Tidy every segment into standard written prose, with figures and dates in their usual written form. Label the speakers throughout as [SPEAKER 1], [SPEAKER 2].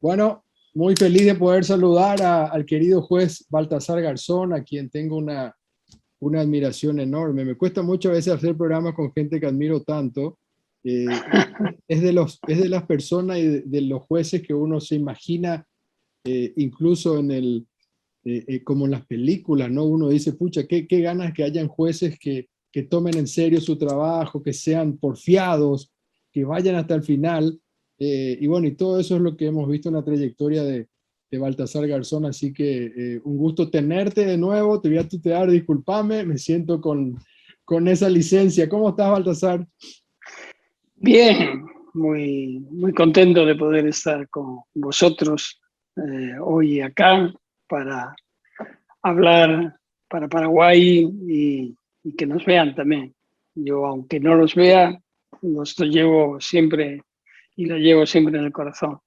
[SPEAKER 1] Bueno, muy feliz de poder saludar al querido juez Baltasar Garzón, a quien tengo una admiración enorme. Me cuesta mucho a veces hacer programas con gente que admiro tanto. Eh, es de las personas y de los jueces que uno se imagina, incluso como en las películas, ¿no? Uno dice, pucha, qué ganas que hayan jueces que tomen en serio su trabajo, que sean porfiados, que vayan hasta el final. Y bueno, y todo eso es lo que hemos visto en la trayectoria de Baltasar Garzón, así que un gusto tenerte de nuevo, te voy a tutear, discúlpame, me siento con esa licencia. ¿Cómo estás, Baltasar?
[SPEAKER 2] Bien, muy contento de poder estar con vosotros hoy acá para hablar para Paraguay y que nos vean también. Yo, aunque no los vea, los llevo siempre y lo llevo siempre en el corazón.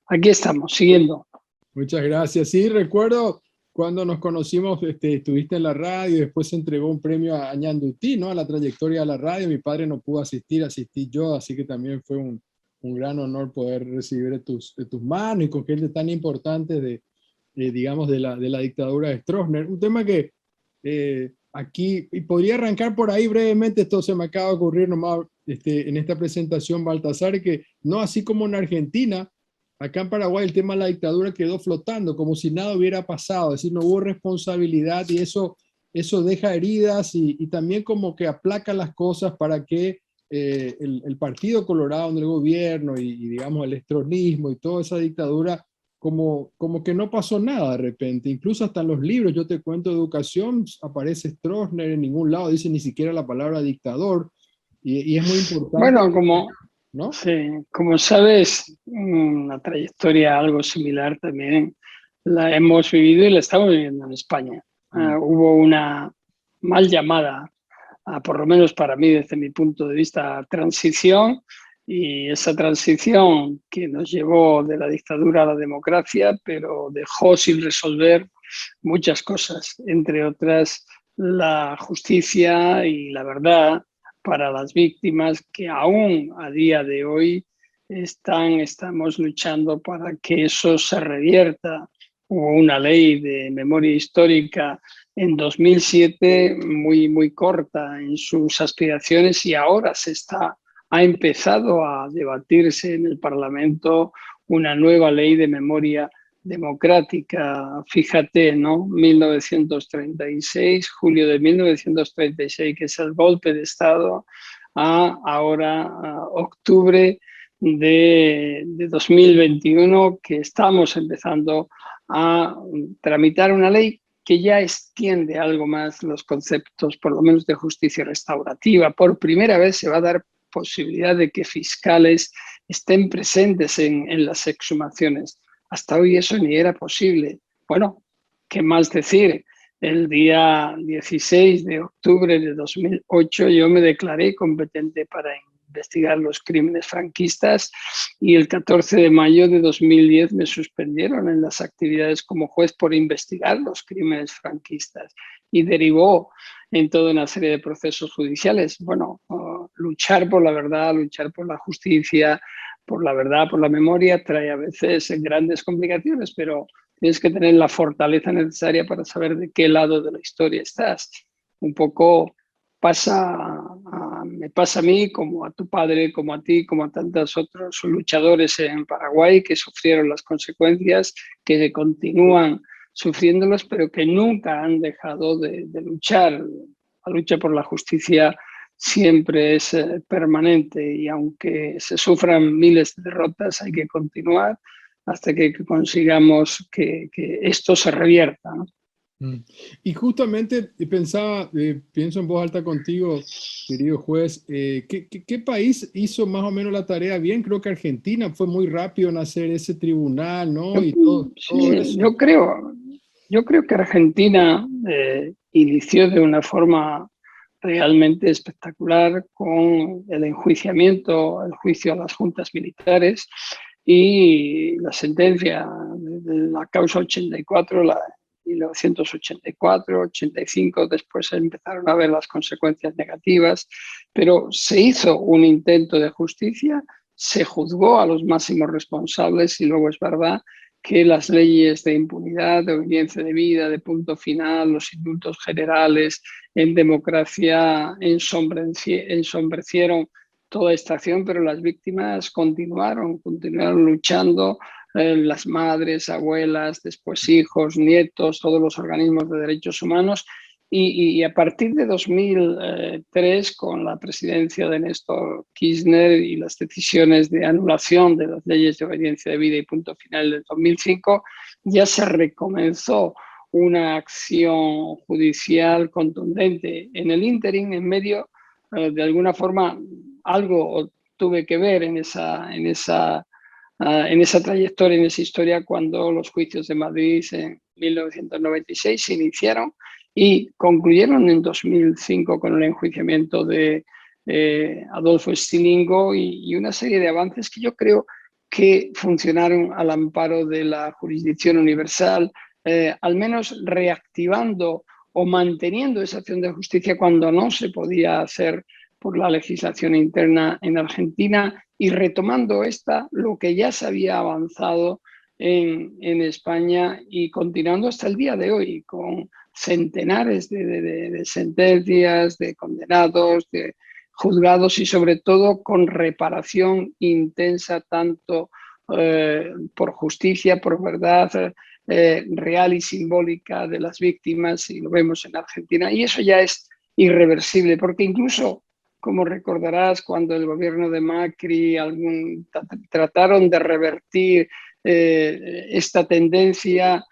[SPEAKER 2] Aquí estamos, siguiendo.
[SPEAKER 1] Muchas gracias. Sí, recuerdo cuando nos conocimos, estuviste en la radio, después se entregó un premio a Ñandutí, ¿no? A la trayectoria de la radio. Mi padre no pudo asistir, asistí yo, así que también fue un gran honor poder recibir de tus manos y con gente tan importante digamos, de la dictadura de Stroessner. Un tema que aquí, y podría arrancar por ahí brevemente, esto se me acaba de ocurrir nomás en esta presentación, Baltasar, que no así como en Argentina, acá en Paraguay el tema de la dictadura quedó flotando, como si nada hubiera pasado, es decir, no hubo responsabilidad y eso deja heridas y también como que aplaca las cosas para que el Partido Colorado en el gobierno y digamos el estronismo y toda esa dictadura como que no pasó nada de repente, incluso hasta en los libros, yo te cuento educación, aparece Stroessner, en ningún lado dice ni siquiera la palabra dictador y es muy importante,
[SPEAKER 2] Bueno,
[SPEAKER 1] ¿no?
[SPEAKER 2] sí, como sabes, una trayectoria algo similar también la hemos vivido y la estamos viviendo en España.
[SPEAKER 1] Mm.
[SPEAKER 2] Hubo una mal llamada, por lo menos para mí, desde mi punto de vista, transición, y esa transición que nos llevó de la dictadura a la democracia, pero dejó sin resolver muchas cosas, entre otras la justicia y la verdad para las víctimas que aún a día de hoy estamos luchando para que eso se revierta. Hubo una ley de memoria histórica en 2007 muy corta en sus aspiraciones y ahora ha empezado a debatirse en el Parlamento una nueva ley de memoria democrática. Fíjate, ¿no? 1936, julio de 1936, que es el golpe de Estado, a octubre de 2021, que estamos empezando a tramitar una ley que ya extiende algo más los conceptos, por lo menos de justicia restaurativa. Por primera vez se va a dar posibilidad de que fiscales estén presentes en las exhumaciones. Hasta hoy eso ni era posible. Bueno, ¿qué más decir? El día 16 de octubre de 2008 yo me declaré competente para investigar los crímenes franquistas y el 14 de mayo de 2010 me suspendieron en las actividades como juez por investigar los crímenes franquistas y derivó en toda una serie de procesos judiciales. Bueno, luchar por la verdad, luchar por la justicia, por la verdad, por la memoria, trae a veces grandes complicaciones, pero tienes que tener la fortaleza necesaria para saber de qué lado de la historia estás. Un poco me pasa a mí, como a tu padre, como a ti, como a tantos otros luchadores en Paraguay que sufrieron las consecuencias, que continúan sufriéndolas, pero que nunca han dejado de luchar. La lucha por la justicia siempre es permanente y aunque se sufran miles de derrotas, hay que continuar hasta que consigamos que esto se revierta, ¿no?
[SPEAKER 1] Y justamente pensaba, pienso en voz alta contigo, querido juez, ¿qué país hizo más o menos la tarea bien? Creo que Argentina fue muy rápido en hacer ese tribunal, ¿no? Y todo
[SPEAKER 2] Sí,
[SPEAKER 1] eso.
[SPEAKER 2] yo creo que Argentina inició de una forma realmente espectacular con el enjuiciamiento, el juicio a las juntas militares y la sentencia de la causa 84, la 1984, 85, después empezaron a ver las consecuencias negativas, pero se hizo un intento de justicia se juzgó a los máximos responsables y luego es verdad que las leyes de impunidad, de obediencia debida, de punto final, los indultos generales en democracia ensombrecieron toda esta acción, pero las víctimas continuaron luchando, las madres, abuelas, después hijos, nietos, todos los organismos de derechos humanos. Y a partir de 2003, con la presidencia de Néstor Kirchner y las decisiones de anulación de las leyes de obediencia debida y punto final del 2005, ya se recomenzó una acción judicial contundente. En el ínterin, en medio, de alguna forma, algo tuve que ver en esa trayectoria, en esa historia, cuando los juicios de Madrid en 1996 se iniciaron y concluyeron en 2005 con el enjuiciamiento de Adolfo Stilingo y una serie de avances que yo creo que funcionaron al amparo de la jurisdicción universal, al menos reactivando o manteniendo esa acción de justicia cuando no se podía hacer por la legislación interna en Argentina y retomando lo que ya se había avanzado en España y continuando hasta el día de hoy con centenares de sentencias, de condenados, de juzgados y sobre todo con reparación intensa tanto por justicia, por verdad real y simbólica de las víctimas, y lo vemos en Argentina. Y eso ya es irreversible, porque incluso, como recordarás, cuando el gobierno de Macri trataron de revertir esta tendencia,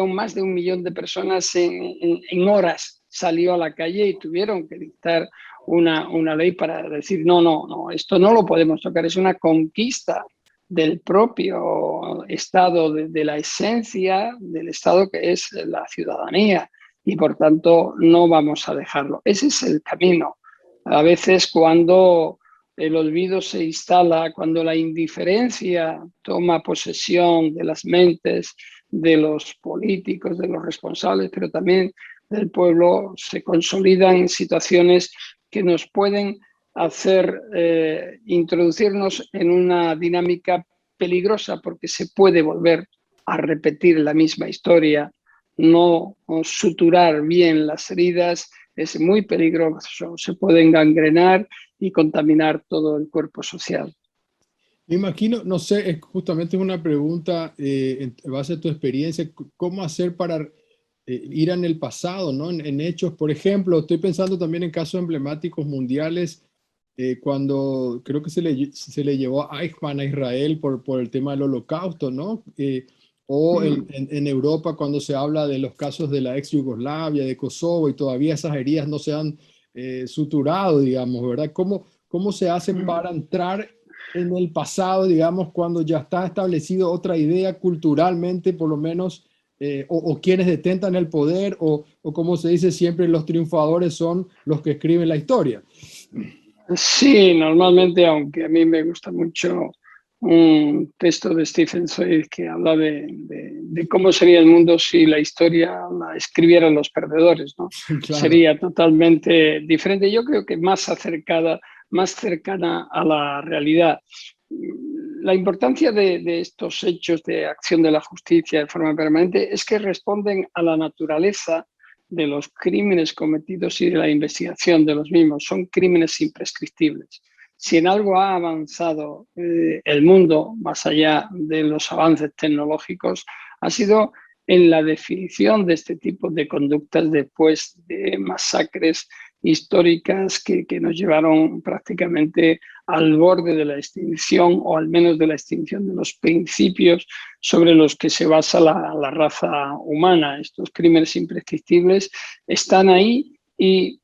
[SPEAKER 2] más de 1 millón de personas en horas salió a la calle y tuvieron que dictar una ley para decir no, esto no lo podemos tocar, es una conquista del propio Estado, de la esencia del Estado, que es la ciudadanía, y por tanto no vamos a dejarlo. Ese es el camino. A veces cuando el olvido se instala, cuando la indiferencia toma posesión de las mentes de los políticos, de los responsables, pero también del pueblo, se consolidan situaciones que nos pueden hacer introducirnos en una dinámica peligrosa, porque se puede volver a repetir la misma historia, no suturar bien las heridas es muy peligroso, se pueden gangrenar y contaminar todo el cuerpo social.
[SPEAKER 1] Me imagino, no sé, es justamente una pregunta en base a tu experiencia, ¿cómo hacer para ir en el pasado, ¿no? En hechos, por ejemplo, estoy pensando también en casos emblemáticos mundiales, cuando creo que se le llevó a Eichmann a Israel por el tema del holocausto, ¿no? O en Europa, cuando se habla de los casos de la ex Yugoslavia, de Kosovo, y todavía esas heridas no se han suturado, digamos, ¿verdad? ¿Cómo se hace para entrar en el pasado, digamos, cuando ya está establecido otra idea culturalmente, por lo menos, o quienes detentan el poder, o como se dice siempre, los triunfadores son los que escriben la historia?
[SPEAKER 2] Sí, normalmente, aunque a mí me gusta mucho un texto de Stephen Zweig que habla de cómo sería el mundo si la historia la escribieran los perdedores, ¿no?
[SPEAKER 1] Claro.
[SPEAKER 2] Sería totalmente diferente. Yo creo que más cercana a la realidad. La importancia de estos hechos de acción de la justicia de forma permanente es que responden a la naturaleza de los crímenes cometidos y de la investigación de los mismos. Son crímenes imprescriptibles. Si en algo ha avanzado el mundo, más allá de los avances tecnológicos, ha sido en la definición de este tipo de conductas después de masacres históricas que nos llevaron prácticamente al borde de la extinción, o al menos de la extinción de los principios sobre los que se basa la raza humana. Estos crímenes imprescriptibles están ahí y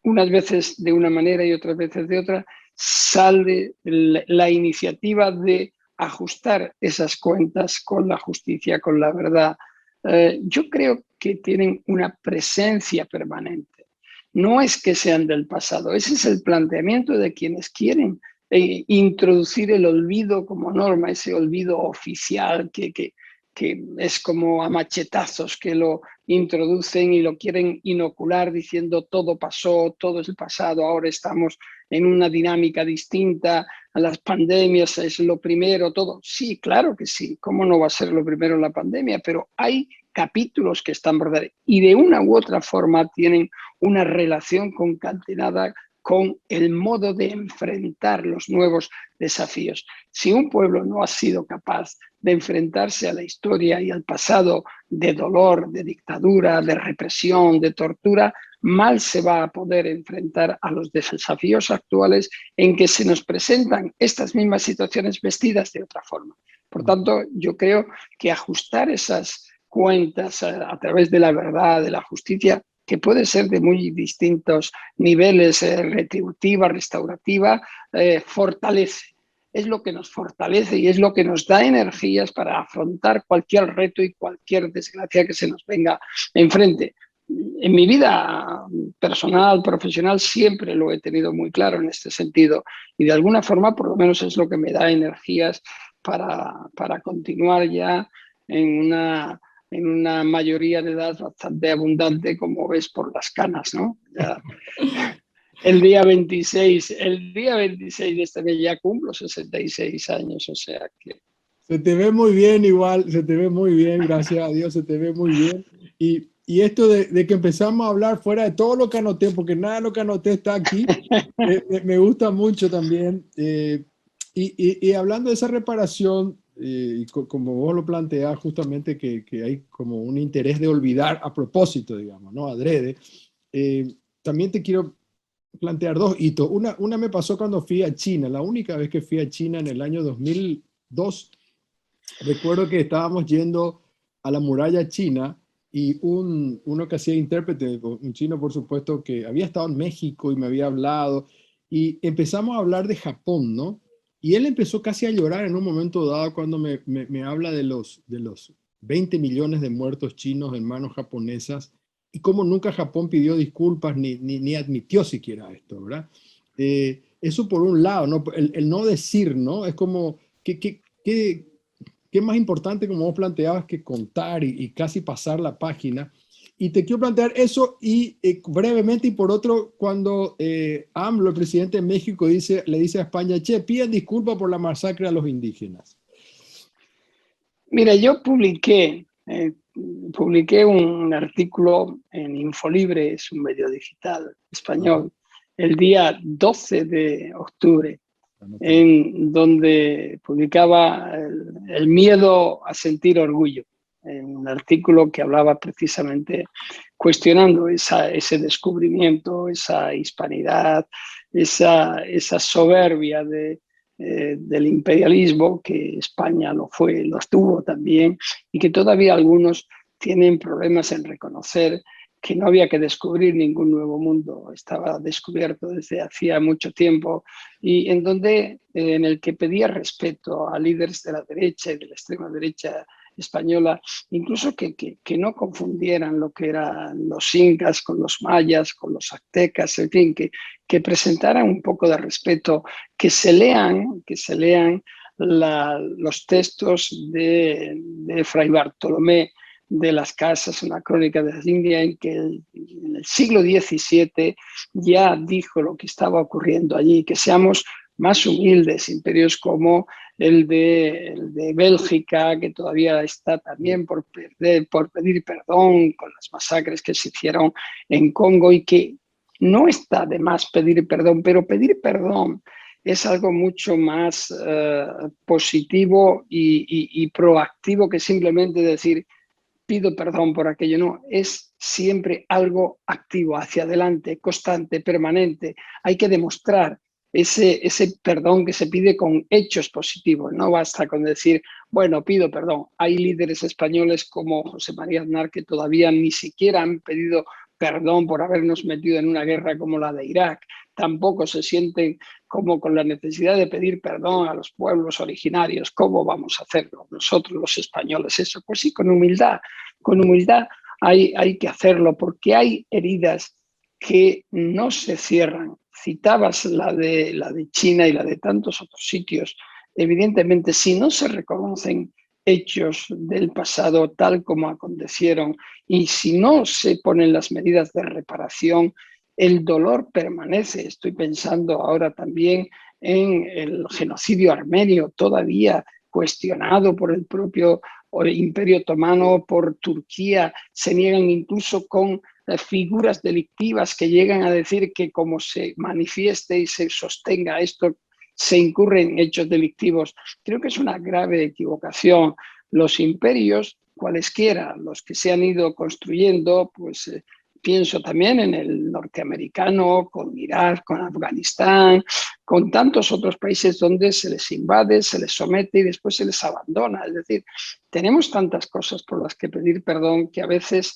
[SPEAKER 2] unas veces de una manera y otras veces de otra sale la iniciativa de ajustar esas cuentas con la justicia, con la verdad. Yo creo que tienen una presencia permanente. No es que sean del pasado, ese es el planteamiento de quienes quieren introducir el olvido como norma, ese olvido oficial que es como a machetazos, que lo introducen y lo quieren inocular diciendo todo pasó, todo es el pasado, ahora estamos en una dinámica distinta, a las pandemias es lo primero, todo. Sí, claro que sí, ¿cómo no va a ser lo primero la pandemia? Pero hay capítulos que están bordados y de una u otra forma tienen una relación concatenada con el modo de enfrentar los nuevos desafíos. Si un pueblo no ha sido capaz de enfrentarse a la historia y al pasado de dolor, de dictadura, de represión, de tortura, mal se va a poder enfrentar a los desafíos actuales en que se nos presentan estas mismas situaciones vestidas de otra forma. Por tanto, yo creo que ajustar esas cuentas a través de la verdad, de la justicia, que puede ser de muy distintos niveles, retributiva, restaurativa, fortalece. Es lo que nos fortalece y es lo que nos da energías para afrontar cualquier reto y cualquier desgracia que se nos venga enfrente. En mi vida personal, profesional, siempre lo he tenido muy claro en este sentido y de alguna forma por lo menos es lo que me da energías para continuar ya en una mayoría de edad bastante abundante, como ves por las canas, ¿no? Ya, el día 26 de este mes ya cumplo 66 años, o sea que...
[SPEAKER 1] Se te ve muy bien igual, se te ve muy bien, gracias a Dios, se te ve muy bien. Y esto de que empezamos a hablar fuera de todo lo que anoté, porque nada de lo que anoté está aquí, me gusta mucho también. Y hablando de esa reparación, como vos lo planteás justamente que hay como un interés de olvidar a propósito, digamos, ¿no? Adrede. También te quiero plantear dos hitos. Una me pasó cuando fui a China, la única vez que fui a China en el año 2002. Recuerdo que estábamos yendo a la muralla china y uno que hacía intérprete, un chino por supuesto, que había estado en México y me había hablado, y empezamos a hablar de Japón, ¿no? Y él empezó casi a llorar en un momento dado cuando me habla de los 20 millones de muertos chinos en manos japonesas y cómo nunca Japón pidió disculpas ni admitió siquiera esto, ¿verdad? Eso por un lado, ¿no? El no decir, ¿no? Es como, ¿qué es más importante, como vos planteabas, que contar y casi pasar la página? Y te quiero plantear eso y brevemente, y por otro, cuando AMLO, el presidente de México, le dice a España, che, pidan disculpas por la masacre a los indígenas.
[SPEAKER 2] Mira, yo publiqué un artículo en Infolibre, es un medio digital
[SPEAKER 1] Ajá,
[SPEAKER 2] español, el día 12 de octubre,
[SPEAKER 1] anotado.
[SPEAKER 2] en donde publicaba el miedo a sentir orgullo, en un artículo que hablaba precisamente cuestionando ese descubrimiento, esa hispanidad, esa soberbia del imperialismo, que España lo fue, lo estuvo también, y que todavía algunos tienen problemas en reconocer que no había que descubrir ningún nuevo mundo, estaba descubierto desde hacía mucho tiempo, y en el que pedía respeto a líderes de la derecha y de la extrema derecha española, incluso que no confundieran lo que eran los incas con los mayas, con los aztecas, en fin, que presentaran un poco de respeto, que se lean los textos de Fray Bartolomé de las Casas, una crónica de las Indias, en que en el siglo XVII ya dijo lo que estaba ocurriendo allí, que seamos más humildes, imperios como el de Bélgica, que todavía está también por pedir perdón con las masacres que se hicieron en Congo, y que no está de más pedir perdón, pero pedir perdón es algo mucho más positivo y proactivo que simplemente decir pido perdón por aquello. No, es siempre algo activo, hacia adelante, constante, permanente. Hay que demostrar ese perdón que se pide con hechos positivos. No basta con decir, bueno, pido perdón. Hay líderes españoles como José María Aznar que todavía ni siquiera han pedido perdón por habernos metido en una guerra como la de Irak. Tampoco se sienten como con la necesidad de pedir perdón a los pueblos originarios. ¿Cómo vamos a hacerlo nosotros los españoles? Eso, pues sí, con humildad hay que hacerlo, porque hay heridas que no se cierran. Citabas la de China y la de tantos otros sitios. Evidentemente, si no se reconocen hechos del pasado tal como acontecieron, y si no se ponen las medidas de reparación, el dolor permanece. Estoy pensando ahora también en el genocidio armenio, todavía cuestionado por el propio Imperio Otomano, por Turquía. Se niegan incluso con figuras delictivas que llegan a decir que como se manifieste y se sostenga esto, se incurre en hechos delictivos. Creo que es una grave equivocación. Los imperios, cualesquiera, los que se han ido construyendo, pues pienso también en el norteamericano, con Irak, con Afganistán, con tantos otros países donde se les invade, se les somete y después se les abandona. Es decir, tenemos tantas cosas por las que pedir perdón que a veces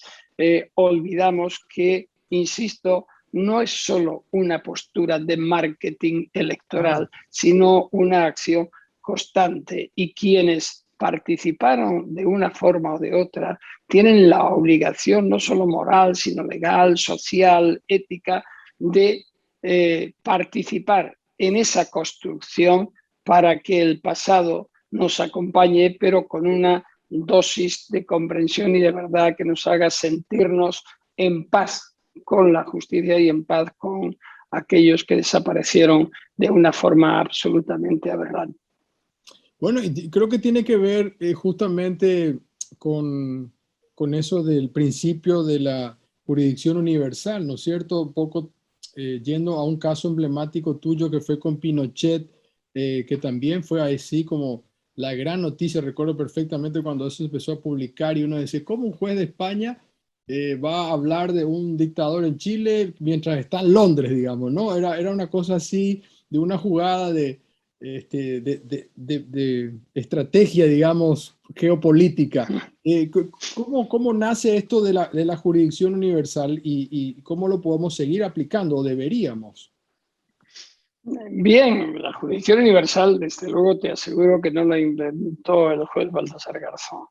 [SPEAKER 2] olvidamos que, insisto, no es solo una postura de marketing electoral, sino una acción constante, y quienes participaron de una forma o de otra tienen la obligación, no solo moral, sino legal, social, ética, de participar en esa construcción para que el pasado nos acompañe, pero con una dosis de comprensión y de verdad que nos haga sentirnos en paz con la justicia y en paz con aquellos que desaparecieron de una forma absolutamente aberrante.
[SPEAKER 1] Bueno, y creo que tiene que ver justamente con eso del principio de la jurisdicción universal, ¿no es cierto? Un poco yendo a un caso emblemático tuyo que fue con Pinochet, que también fue así como la gran noticia. Recuerdo perfectamente cuando eso empezó a publicar y uno decía, ¿cómo un juez de España va a hablar de un dictador en Chile mientras está en Londres, digamos, ¿no? Era una cosa así, de una jugada de estrategia, digamos, geopolítica. ¿Cómo nace esto de la jurisdicción universal y cómo lo podemos seguir aplicando o deberíamos?
[SPEAKER 2] Bien, la jurisdicción universal, desde luego, te aseguro que no la inventó el juez Baltasar Garzón.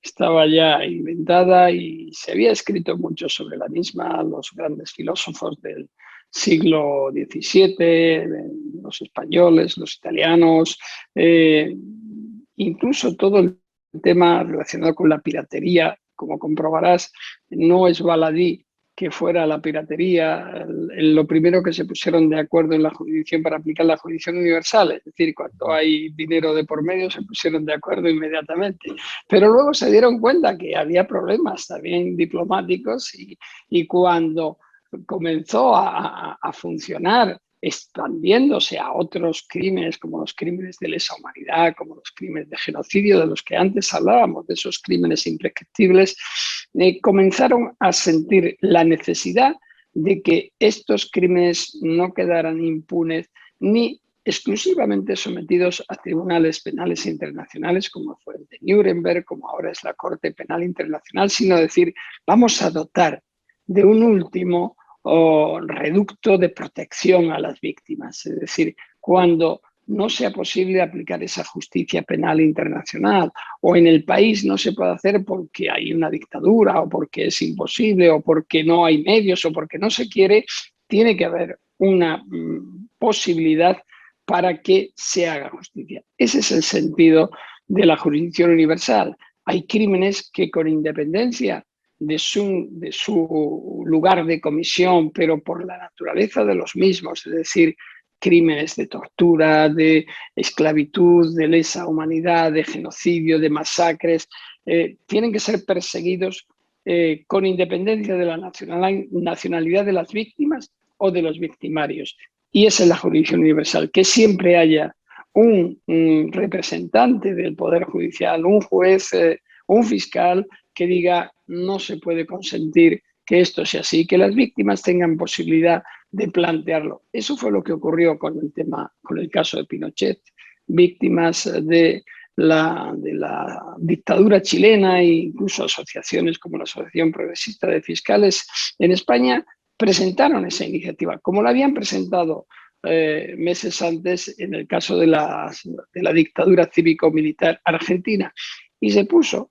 [SPEAKER 2] Estaba ya inventada y se había escrito mucho sobre la misma. Los grandes filósofos del siglo XVII, los españoles, los italianos, incluso todo el tema relacionado con la piratería, como comprobarás, no es baladí que fuera la piratería lo primero que se pusieron de acuerdo en la jurisdicción para aplicar la jurisdicción universal. Es decir, cuando hay dinero de por medio se pusieron de acuerdo inmediatamente. Pero luego se dieron cuenta que había problemas también diplomáticos y cuando comenzó a funcionar, expandiéndose a otros crímenes como los crímenes de lesa humanidad, como los crímenes de genocidio de los que antes hablábamos, de esos crímenes imprescriptibles, comenzaron a sentir la necesidad de que estos crímenes no quedaran impunes ni exclusivamente sometidos a tribunales penales internacionales como fue el de Nuremberg, como ahora es la Corte Penal Internacional, sino decir, vamos a dotar de un último reducto de protección a las víctimas. Es decir, cuando no sea posible aplicar esa justicia penal internacional o en el país no se puede hacer porque hay una dictadura o porque es imposible o porque no hay medios o porque no se quiere, tiene que haber una posibilidad para que se haga justicia. Ese es el sentido de la jurisdicción universal. Hay crímenes que con independencia de su lugar de comisión, pero por la naturaleza de los mismos, es decir, crímenes de tortura, de esclavitud, de lesa humanidad, de genocidio, de masacres, tienen que ser perseguidos con independencia de la nacionalidad de las víctimas o de los victimarios. Y esa es la jurisdicción universal, que siempre haya un representante del Poder Judicial, un juez, un fiscal, que diga no se puede consentir que esto sea así, que las víctimas tengan posibilidad de plantearlo. Eso fue lo que ocurrió con el caso de Pinochet. Víctimas de la dictadura chilena e incluso asociaciones como la Asociación Progresista de Fiscales en España presentaron esa iniciativa, como la habían presentado meses antes en el caso de la dictadura cívico-militar argentina, y se puso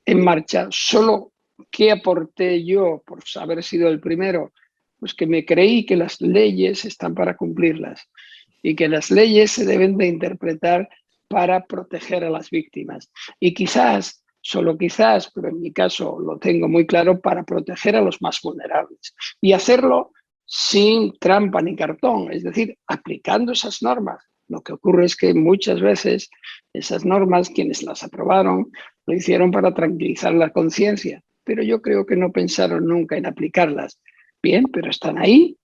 [SPEAKER 2] en marcha. Solo ¿qué aporté yo por haber sido el primero? Pues que me creí que las leyes están para cumplirlas y que las leyes se deben de interpretar para proteger a las víctimas. Y quizás, solo quizás, pero en mi caso lo tengo muy claro, para proteger a los más vulnerables. Y hacerlo sin trampa ni cartón, es decir, aplicando esas normas. Lo que ocurre es que muchas veces esas normas, quienes las aprobaron, lo hicieron para tranquilizar la conciencia, pero yo creo que no pensaron nunca en aplicarlas. Bien, pero están ahí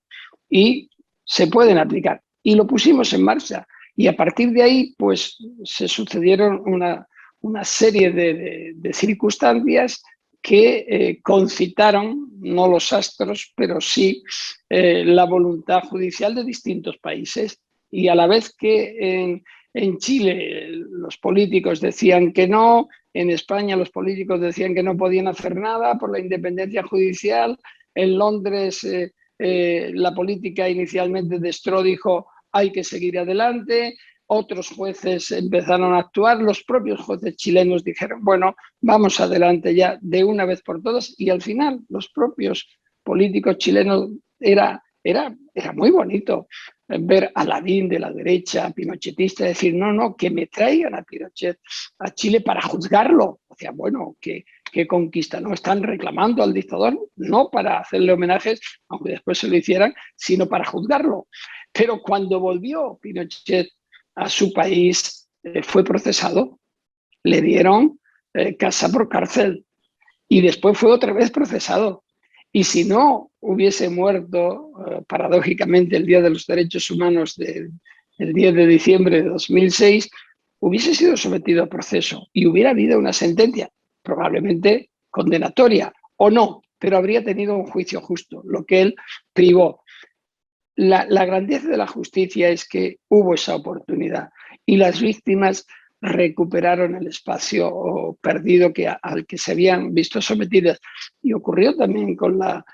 [SPEAKER 2] y se pueden aplicar. Y lo pusimos en marcha. Y a partir de ahí, pues se sucedieron una serie de circunstancias que concitaron, no los astros, pero sí la voluntad judicial de distintos países. Y a la vez que en Chile los políticos decían que no, en España los políticos decían que no podían hacer nada por la independencia judicial, en Londres la política inicialmente de Stroh dijo hay que seguir adelante, otros jueces empezaron a actuar, los propios jueces chilenos dijeron, bueno, vamos adelante ya de una vez por todas, y al final los propios políticos chilenos era muy bonito ver a Lavín de la derecha, pinochetista, decir, no, que me traigan a Pinochet a Chile para juzgarlo. O sea, bueno, ¿qué conquista? No están reclamando al dictador, no para hacerle homenajes, aunque después se lo hicieran, sino para juzgarlo. Pero cuando volvió Pinochet a su país, fue procesado, le dieron casa por cárcel y después fue otra vez procesado. Y si no hubiese muerto, paradójicamente, el Día de los Derechos Humanos el 10 de diciembre de 2006, hubiese sido sometido a proceso y hubiera habido una sentencia, probablemente condenatoria o no, pero habría tenido un juicio justo, lo que él privó. La grandeza de la justicia es que hubo esa oportunidad y las víctimas recuperaron el espacio perdido al que se habían visto sometidas. Y ocurrió también con la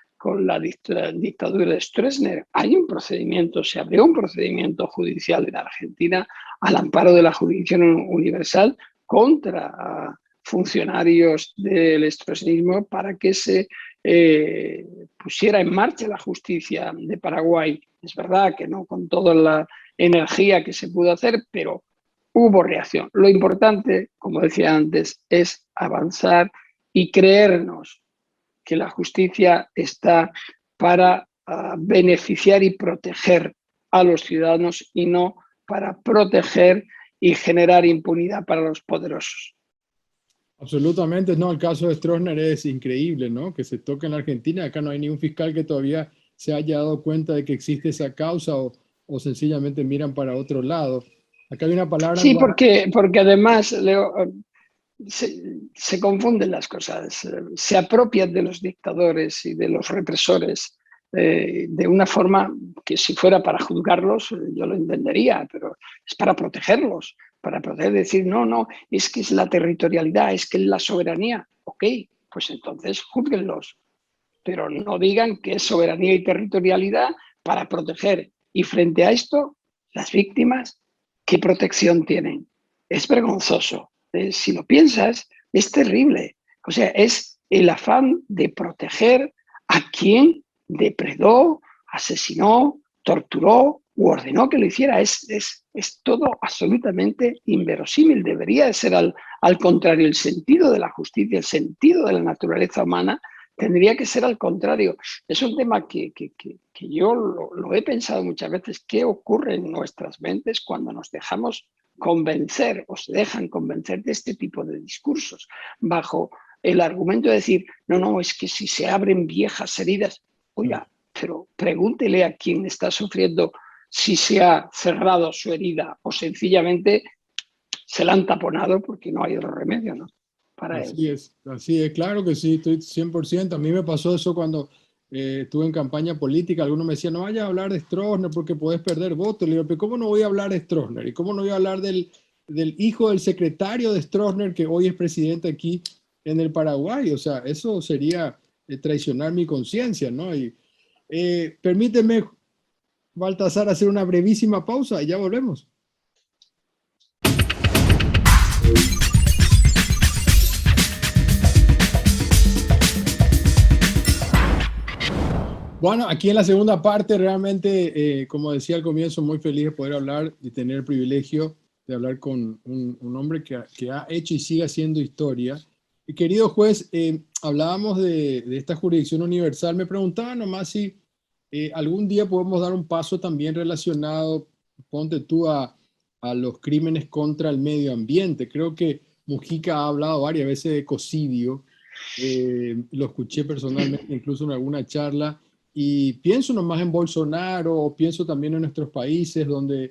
[SPEAKER 2] dictadura de Stroessner. Hay un procedimiento, se abrió un procedimiento judicial en Argentina al amparo de la Jurisdicción Universal contra funcionarios del stroessnerismo para que se pusiera en marcha la justicia de Paraguay. Es verdad que no con toda la energía que se pudo hacer, pero hubo reacción. Lo importante, como decía antes, es avanzar y creernos que la justicia está para beneficiar y proteger a los ciudadanos y no para proteger y generar impunidad para los poderosos.
[SPEAKER 1] Absolutamente, no, el caso de Stroessner es increíble, ¿no? Que se toque en la Argentina, acá no hay ningún fiscal que todavía se haya dado cuenta de que existe esa causa o sencillamente miran para otro lado. Acá hay una palabra...
[SPEAKER 2] Sí, porque además, Leo, se confunden las cosas, se apropian de los dictadores y de los represores de una forma que si fuera para juzgarlos yo lo entendería, pero es para protegerlos, para poder decir no, es que es la territorialidad, es que es la soberanía. Ok, pues entonces júzguenlos, pero no digan que es soberanía y territorialidad para proteger. Y frente a esto, las víctimas, ¿qué protección tienen? Es vergonzoso. Si lo piensas, es terrible. O sea, es el afán de proteger a quien depredó, asesinó, torturó u ordenó que lo hiciera. Es todo absolutamente inverosímil. Debería de ser al contrario. El sentido de la justicia, el sentido de la naturaleza humana tendría que ser al contrario. Es un tema que yo lo he pensado muchas veces. ¿Qué ocurre en nuestras mentes cuando nos dejamos convencer o se dejan convencer de este tipo de discursos bajo el argumento de decir, no, es que si se abren viejas heridas, oiga, pero pregúntele a quien está sufriendo si se ha cerrado su herida o sencillamente se la han taponado porque no hay otro remedio, ¿no? Para
[SPEAKER 1] él. Así es, claro que sí, estoy 100%. A mí me pasó eso cuando estuve en campaña política. Algunos me decían, no vayas a hablar de Stroessner porque podés perder votos. Le digo, pero ¿cómo no voy a hablar de Stroessner? ¿Y cómo no voy a hablar del hijo del secretario de Stroessner que hoy es presidente aquí en el Paraguay? O sea, eso sería traicionar mi conciencia, ¿no? Y permíteme, Baltasar, hacer una brevísima pausa y ya volvemos. Bueno, aquí en la segunda parte realmente, como decía al comienzo, muy feliz de poder hablar y tener el privilegio de hablar con un hombre que ha hecho y sigue haciendo historia. Y querido juez, hablábamos de esta jurisdicción universal. Me preguntaba nomás si algún día podemos dar un paso también relacionado, ponte tú, a los crímenes contra el medio ambiente. Creo que Mujica ha hablado varias veces de ecocidio. Lo escuché personalmente incluso en alguna charla, y pienso nomás en Bolsonaro, o pienso también en nuestros países donde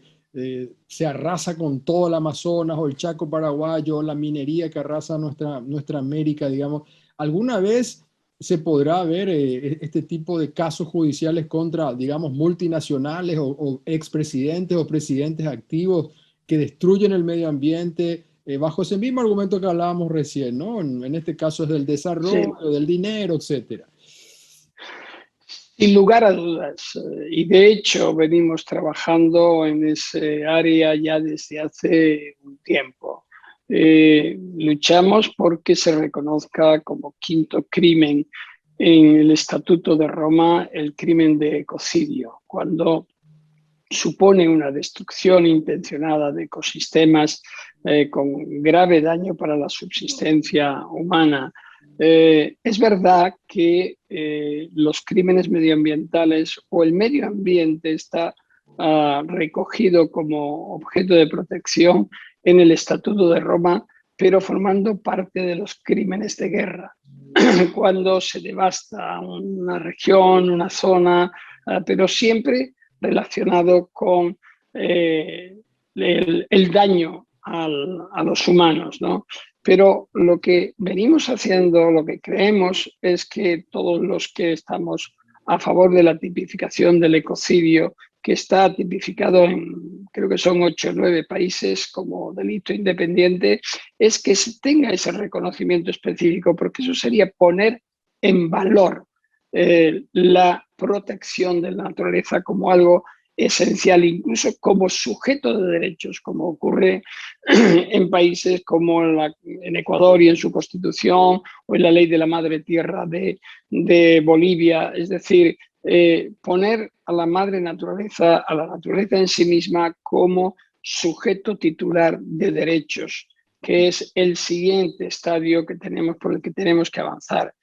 [SPEAKER 1] se arrasa con todo el Amazonas o el Chaco paraguayo, la minería que arrasa nuestra América, digamos. ¿Alguna vez se podrá ver este tipo de casos judiciales contra, digamos, multinacionales o expresidentes o presidentes activos que destruyen el medio ambiente, bajo ese mismo argumento que hablábamos recién, ¿no? En este caso es del
[SPEAKER 2] Sí.
[SPEAKER 1] desarrollo, del dinero, etcétera?
[SPEAKER 2] Sin lugar a dudas, y de hecho venimos trabajando en ese área ya desde hace un tiempo. Luchamos porque se reconozca como quinto crimen en el Estatuto de Roma el crimen de ecocidio, cuando supone una destrucción intencionada de ecosistemas con grave daño para la subsistencia humana. Es verdad que los crímenes medioambientales o el medio ambiente está recogido como objeto de protección en el Estatuto de Roma, pero formando parte de los crímenes de guerra. Cuando se devasta una región, una zona, pero siempre relacionado con el daño a los humanos, ¿no? Pero lo que venimos haciendo, lo que creemos, es que todos los que estamos a favor de la tipificación del ecocidio, que está tipificado en, creo que son 8 o 9 países como delito independiente, es que se tenga ese reconocimiento específico, porque eso sería poner en valor la protección de la naturaleza como algo esencial, incluso como sujeto de derechos, como ocurre en países como en Ecuador y en su constitución, o en la ley de la madre tierra de Bolivia. Es decir, poner a la madre naturaleza, a la naturaleza en sí misma, como sujeto titular de derechos, que es el siguiente estadio que tenemos, por el que tenemos que avanzar.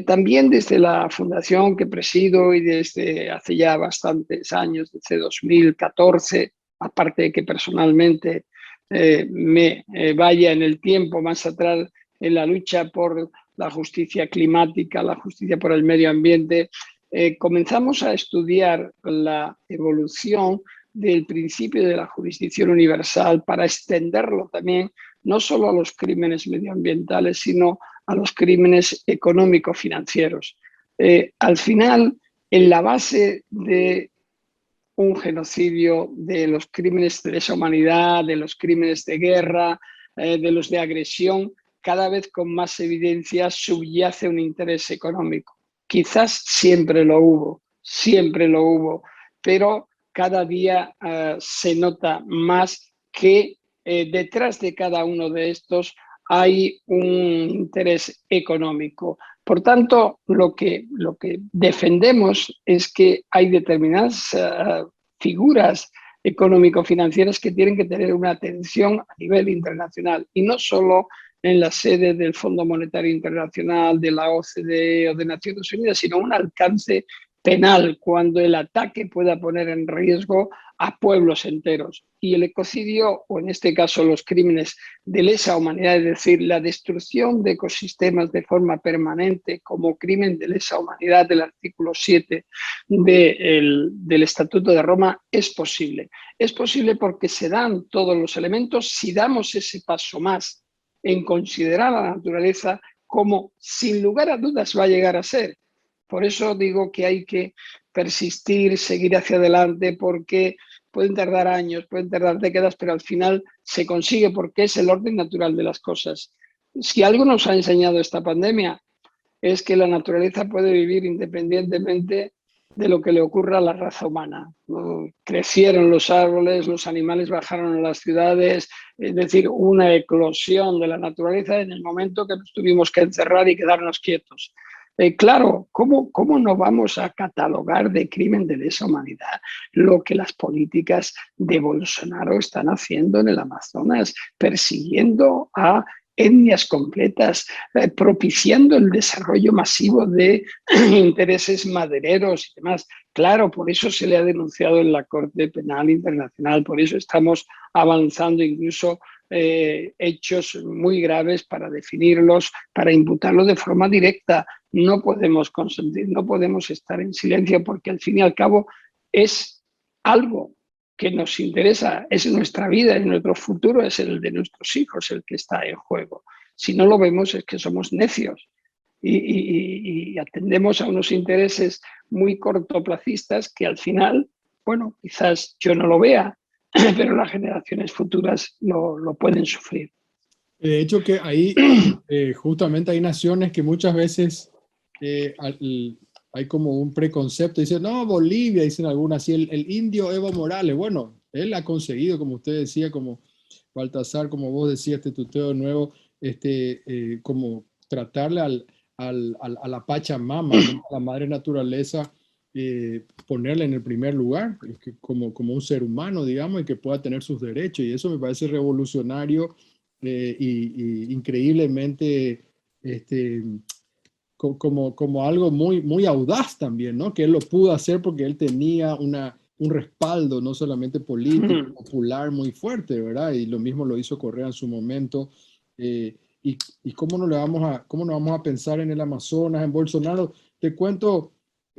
[SPEAKER 2] También desde la fundación que presido y desde hace ya bastantes años, desde 2014, aparte de que personalmente me vaya en el tiempo más atrás en la lucha por la justicia climática, la justicia por el medio ambiente, comenzamos a estudiar la evolución del principio de la jurisdicción universal para extenderlo también no solo a los crímenes medioambientales, sino a los crímenes económico-financieros. Al final, en la base de un genocidio, de los crímenes de lesa humanidad, de los crímenes de guerra, de los de agresión, cada vez con más evidencia subyace un interés económico. Quizás siempre lo hubo, pero cada día se nota más que detrás de cada uno de estos hay un interés económico. Por tanto, lo que defendemos es que hay determinadas figuras económico-financieras que tienen que tener una atención a nivel internacional y no solo en la sede del Fondo Monetario Internacional, de la OCDE o de Naciones Unidas, sino un alcance penal cuando el ataque pueda poner en riesgo a pueblos enteros. Y el ecocidio, o en este caso los crímenes de lesa humanidad, es decir, la destrucción de ecosistemas de forma permanente como crimen de lesa humanidad del artículo 7 del Estatuto de Roma, es posible. Es posible porque se dan todos los elementos si damos ese paso más en considerar a la naturaleza como, sin lugar a dudas, va a llegar a ser. Por eso digo que hay que persistir, seguir hacia adelante, porque pueden tardar años, pueden tardar décadas, pero al final se consigue porque es el orden natural de las cosas. Si algo nos ha enseñado esta pandemia es que la naturaleza puede vivir independientemente de lo que le ocurra a la raza humana. Crecieron los árboles, los animales bajaron a las ciudades, es decir, una eclosión de la naturaleza en el momento que nos tuvimos que encerrar y quedarnos quietos. claro, ¿cómo no vamos a catalogar de crimen de lesa humanidad lo que las políticas de Bolsonaro están haciendo en el Amazonas, persiguiendo a etnias completas, propiciando el desarrollo masivo de intereses madereros y demás? Claro, por eso se le ha denunciado en la Corte Penal Internacional, por eso estamos avanzando incluso hechos muy graves para definirlos, para imputarlos de forma directa. No podemos consentir, no podemos estar en silencio, porque al fin y al cabo es algo que nos interesa, es nuestra vida, es nuestro futuro, es el de nuestros hijos el que está en juego. Si no lo vemos es que somos necios y atendemos a unos intereses muy cortoplacistas que al final, bueno, quizás yo no lo vea, pero las generaciones futuras lo pueden sufrir.
[SPEAKER 1] De hecho, que ahí justamente hay naciones que muchas veces hay como un preconcepto. Dicen, no, Bolivia, dicen algunas, así, el indio Evo Morales. Bueno, él ha conseguido, como usted decía, como Baltasar, como vos decías, este tuteo nuevo, como tratarle a la Pachamama, ¿no? A la madre naturaleza, ponerle en el primer lugar, como un ser humano, digamos, y que pueda tener sus derechos. Y eso me parece revolucionario y increíblemente como algo muy audaz también, ¿no? Que él lo pudo hacer porque él tenía un respaldo, no solamente político, popular muy fuerte, ¿verdad? Y lo mismo lo hizo Correa en su momento. Y cómo no vamos a pensar en el Amazonas, en Bolsonaro. Te cuento,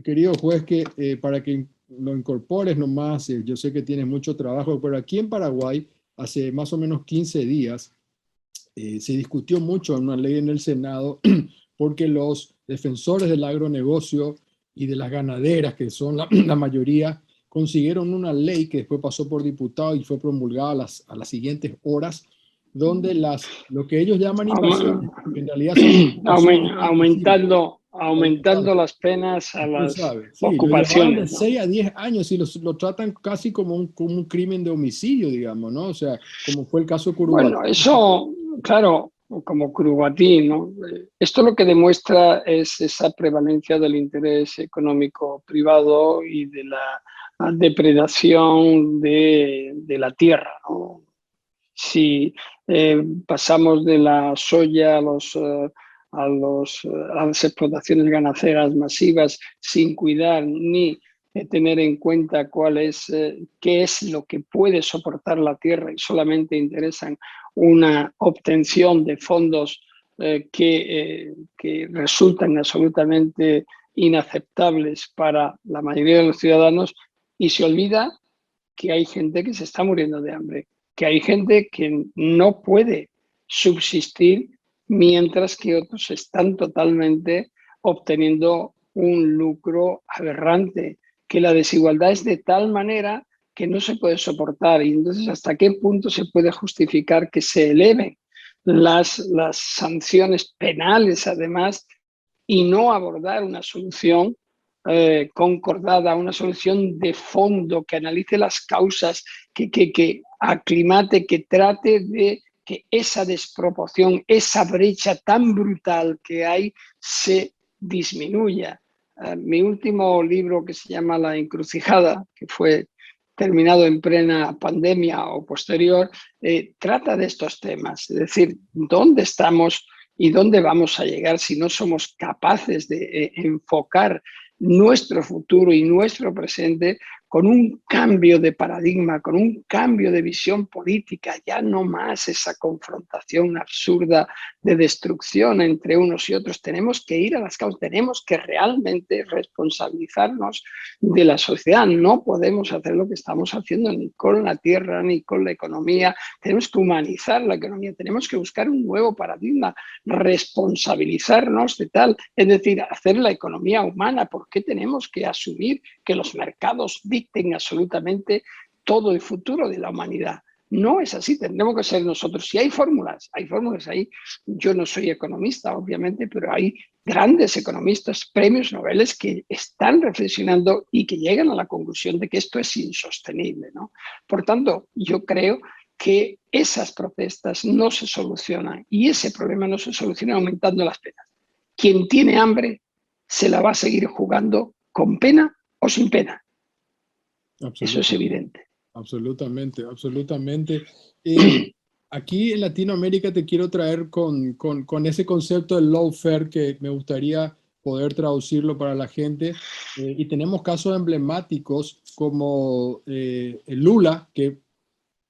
[SPEAKER 1] querido juez, que para que lo incorpores nomás, yo sé que tienes mucho trabajo, pero aquí en Paraguay, hace más o menos 15 días, se discutió mucho una ley en el Senado porque los defensores del agronegocio y de las ganaderas, que son la mayoría, consiguieron una ley que después pasó por diputado y fue promulgada a las siguientes horas, donde lo que ellos llaman invasiones, que en realidad son
[SPEAKER 2] aumentando las penas a
[SPEAKER 1] usted
[SPEAKER 2] las
[SPEAKER 1] sabe, sí, lo llevaron de
[SPEAKER 2] ocupaciones, ¿no?
[SPEAKER 1] 6 a 10 años y lo tratan casi como un crimen de homicidio, digamos, ¿no? O sea, como fue el caso
[SPEAKER 2] Bueno,
[SPEAKER 1] Curuguatí.
[SPEAKER 2] eso, claro, como Curuguatí, ¿no? Esto lo que demuestra es esa prevalencia del interés económico privado y de la depredación de la tierra, ¿no? Si pasamos de la soya a las explotaciones ganaderas masivas sin cuidar ni tener en cuenta qué es lo que puede soportar la tierra, y solamente interesan una obtención de fondos que resultan absolutamente inaceptables para la mayoría de los ciudadanos, y se olvida que hay gente que se está muriendo de hambre, que hay gente que no puede subsistir, mientras que otros están totalmente obteniendo un lucro aberrante, que la desigualdad es de tal manera que no se puede soportar. Y entonces, ¿hasta qué punto se puede justificar que se eleven las sanciones penales, además, y no abordar una solución concordada, una solución de fondo que analice las causas, que aclimate, que trate de que esa desproporción, esa brecha tan brutal que hay, se disminuya? Mi último libro, que se llama La Encrucijada, que fue terminado en plena pandemia o posterior, trata de estos temas, es decir, ¿dónde estamos y dónde vamos a llegar si no somos capaces de enfocar nuestro futuro y nuestro presente con un cambio de paradigma, con un cambio de visión política? Ya no más esa confrontación absurda de destrucción entre unos y otros. Tenemos que ir a las causas, tenemos que realmente responsabilizarnos de la sociedad. No podemos hacer lo que estamos haciendo ni con la tierra ni con la economía. Tenemos que humanizar la economía, tenemos que buscar un nuevo paradigma, responsabilizarnos de tal, es decir, hacer la economía humana. ¿Por qué tenemos que asumir que los mercados dicten absolutamente todo el futuro de la humanidad? No es así, tendremos que ser nosotros. Si hay fórmulas ahí. Yo no soy economista, obviamente, pero hay grandes economistas, premios Nobel, que están reflexionando y que llegan a la conclusión de que esto es insostenible, ¿no? Por tanto, yo creo que esas protestas no se solucionan, y ese problema no se soluciona aumentando las penas. Quien tiene hambre se la va a seguir jugando con pena o sin pena. Eso es
[SPEAKER 1] Absolutamente.
[SPEAKER 2] evidente.
[SPEAKER 1] Absolutamente, absolutamente. Aquí en Latinoamérica te quiero traer con ese concepto del lawfare que me gustaría poder traducirlo para la gente. Y tenemos casos emblemáticos como Lula, que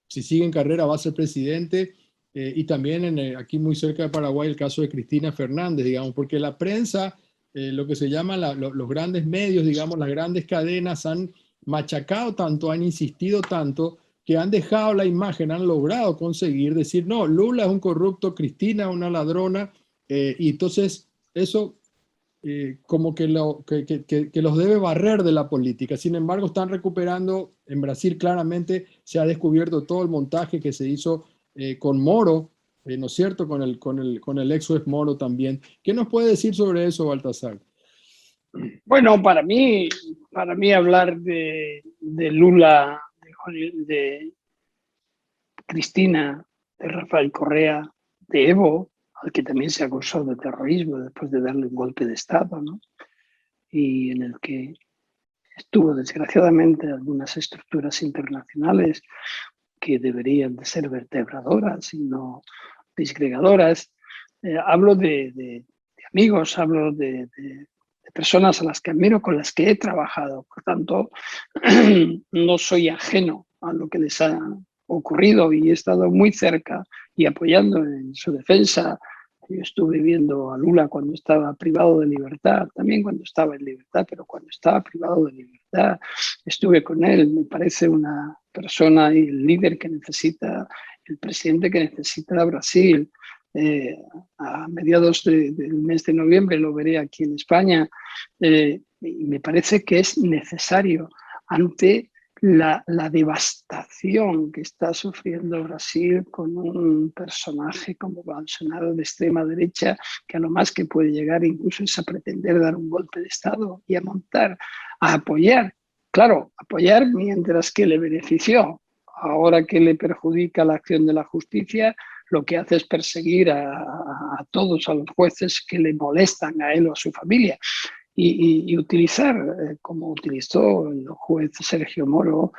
[SPEAKER 1] si sigue en carrera va a ser presidente, y también aquí muy cerca de Paraguay el caso de Cristina Fernández, digamos, porque la prensa, lo que se llama los grandes medios, digamos, las grandes cadenas han machacado tanto, han insistido tanto, que han dejado la imagen, han logrado conseguir decir, no, Lula es un corrupto, Cristina es una ladrona, y entonces eso como que los debe barrer de la política. Sin embargo, están recuperando, en Brasil claramente se ha descubierto todo el montaje que se hizo con Moro, ¿no es cierto? Con el ex juez Moro también. ¿Qué nos puede decir sobre eso, Baltasar?
[SPEAKER 2] Bueno, para mí hablar de Lula, de Cristina, de Rafael Correa, de Evo, al que también se acusó de terrorismo después de darle un golpe de Estado, ¿no? Y en el que estuvo desgraciadamente algunas estructuras internacionales que deberían de ser vertebradoras y no disgregadoras. Hablo de amigos, hablo de personas a las que admiro, con las que he trabajado. Por tanto, no soy ajeno a lo que les ha ocurrido y he estado muy cerca y apoyando en su defensa. Yo estuve viendo a Lula cuando estaba privado de libertad, también cuando estaba en libertad, pero cuando estaba privado de libertad estuve con él. Me parece una persona y el líder que necesita, el presidente que necesita Brasil. A mediados del mes de noviembre lo veré aquí en España, y me parece que es necesario ante la devastación que está sufriendo Brasil con un personaje como Bolsonaro de extrema derecha, que a lo más que puede llegar incluso es a pretender dar un golpe de Estado y a montar, a apoyar, claro, apoyar mientras que le benefició. Ahora que le perjudica la acción de la justicia, lo que hace es perseguir a todos, a los jueces que le molestan a él o a su familia. Y utilizar, como utilizó el juez Sergio Moro,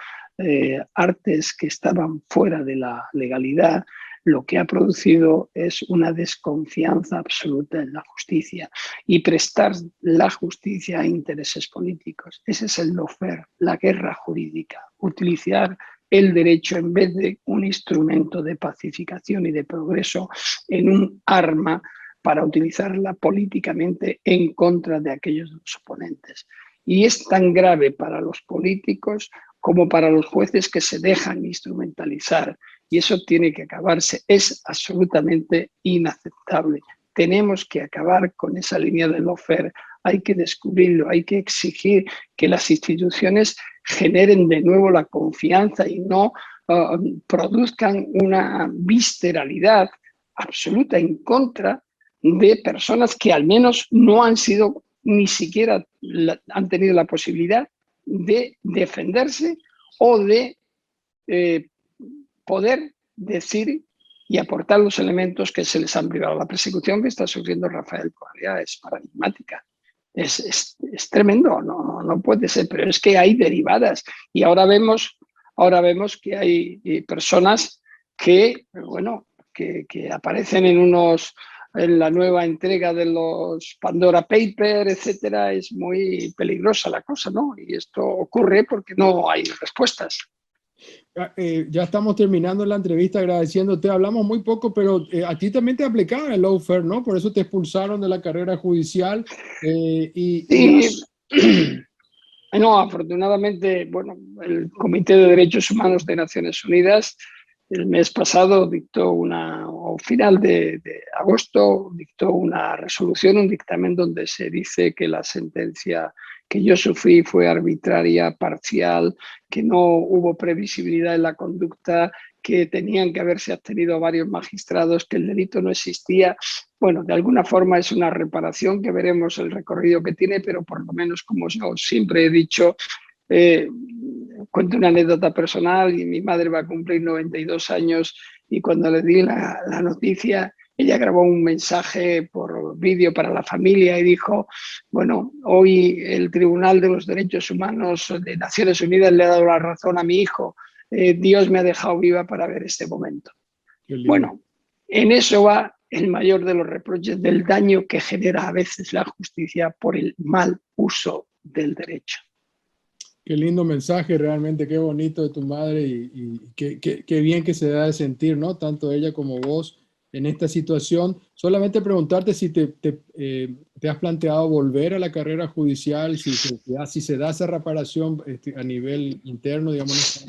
[SPEAKER 2] artes que estaban fuera de la legalidad, lo que ha producido es una desconfianza absoluta en la justicia y prestar la justicia a intereses políticos. Ese es el lawfare, la guerra jurídica, utilizar el derecho en vez de un instrumento de pacificación y de progreso en un arma para utilizarla políticamente en contra de aquellos de los oponentes. Y es tan grave para los políticos como para los jueces que se dejan instrumentalizar. Y eso tiene que acabarse. Es absolutamente inaceptable. Tenemos que acabar con esa línea de lawfare. Hay que descubrirlo, hay que exigir que las instituciones generen de nuevo la confianza y no produzcan una visceralidad absoluta en contra de personas que al menos no han sido, ni siquiera han tenido la posibilidad de defenderse o de poder decir y aportar los elementos que se les han privado. La persecución que está sufriendo Rafael Correa es paradigmática. Es tremendo, no puede ser, pero es que hay derivadas y ahora vemos que hay personas que, bueno, que aparecen en la nueva entrega de los Pandora Papers, etcétera. Es muy peligrosa la cosa, ¿no? Y esto ocurre porque no hay respuestas.
[SPEAKER 1] Ya estamos terminando la entrevista agradeciéndote. Hablamos muy poco, pero a ti también te aplicaban el lawfare, ¿no? Por eso te expulsaron de la carrera judicial.
[SPEAKER 2] Sí. No, afortunadamente, bueno, el Comité de Derechos Humanos de Naciones Unidas el mes pasado dictó o final de agosto, dictó una resolución, un dictamen donde se dice que la sentencia que yo sufrí fue arbitraria, parcial, que no hubo previsibilidad en la conducta, que tenían que haberse abstenido varios magistrados, que el delito no existía. Bueno, de alguna forma es una reparación que veremos el recorrido que tiene, pero por lo menos, como yo siempre he dicho, cuento una anécdota personal y mi madre va a cumplir 92 años y cuando le di la noticia ella grabó un mensaje por vídeo para la familia y dijo, bueno, hoy el Tribunal de los Derechos Humanos de Naciones Unidas le ha dado la razón a mi hijo. Dios me ha dejado viva para ver este momento. Bueno, en eso va el mayor de los reproches del daño que genera a veces la justicia por el mal uso del derecho.
[SPEAKER 1] Qué lindo mensaje, realmente, qué bonito de tu madre y qué bien que se da de sentir, ¿no? Tanto ella como vos en esta situación. Solamente preguntarte si te has planteado volver a la carrera judicial, si se da esa reparación a nivel interno, digamos.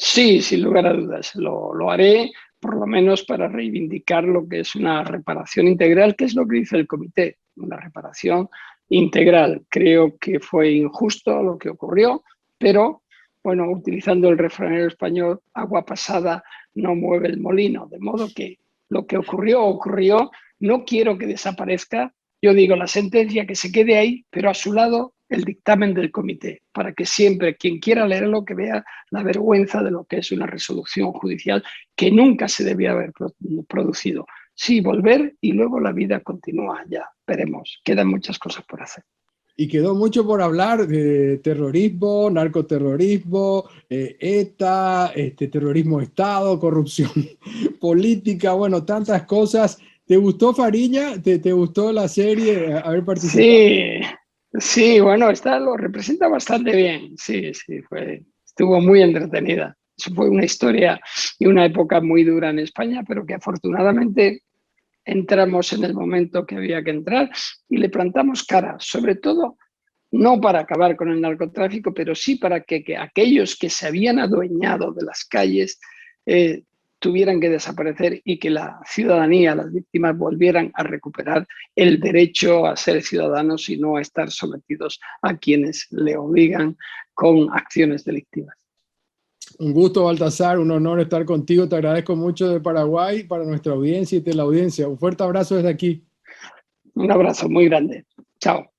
[SPEAKER 2] Sí, sin lugar a dudas. Lo haré, por lo menos para reivindicar lo que es una reparación integral, que es lo que dice el comité, una reparación integral. Creo que fue injusto lo que ocurrió, pero, bueno, utilizando el refranero español, agua pasada no mueve el molino, de modo que lo que ocurrió, no quiero que desaparezca. Yo digo, la sentencia que se quede ahí, pero a su lado el dictamen del comité, para que siempre quien quiera leerlo que vea la vergüenza de lo que es una resolución judicial que nunca se debía haber producido. Sí, volver y luego la vida continúa, ya veremos, quedan muchas cosas por hacer.
[SPEAKER 1] Y quedó mucho por hablar de terrorismo, narcoterrorismo, ETA, terrorismo de Estado, corrupción política, bueno, tantas cosas. ¿Te gustó Fariña? ¿Te gustó la serie, haber participado?
[SPEAKER 2] Sí, bueno, esta lo representa bastante bien. Sí, estuvo muy entretenida. Eso fue una historia y una época muy dura en España, pero que afortunadamente entramos en el momento que había que entrar y le plantamos cara, sobre todo no para acabar con el narcotráfico, pero sí para que aquellos que se habían adueñado de las calles tuvieran que desaparecer y que la ciudadanía, las víctimas, volvieran a recuperar el derecho a ser ciudadanos y no a estar sometidos a quienes le obligan con acciones delictivas.
[SPEAKER 1] Un gusto, Baltasar, un honor estar contigo. Te agradezco mucho de Paraguay para nuestra audiencia y de la audiencia. Un fuerte abrazo desde aquí.
[SPEAKER 2] Un abrazo muy grande. Chao.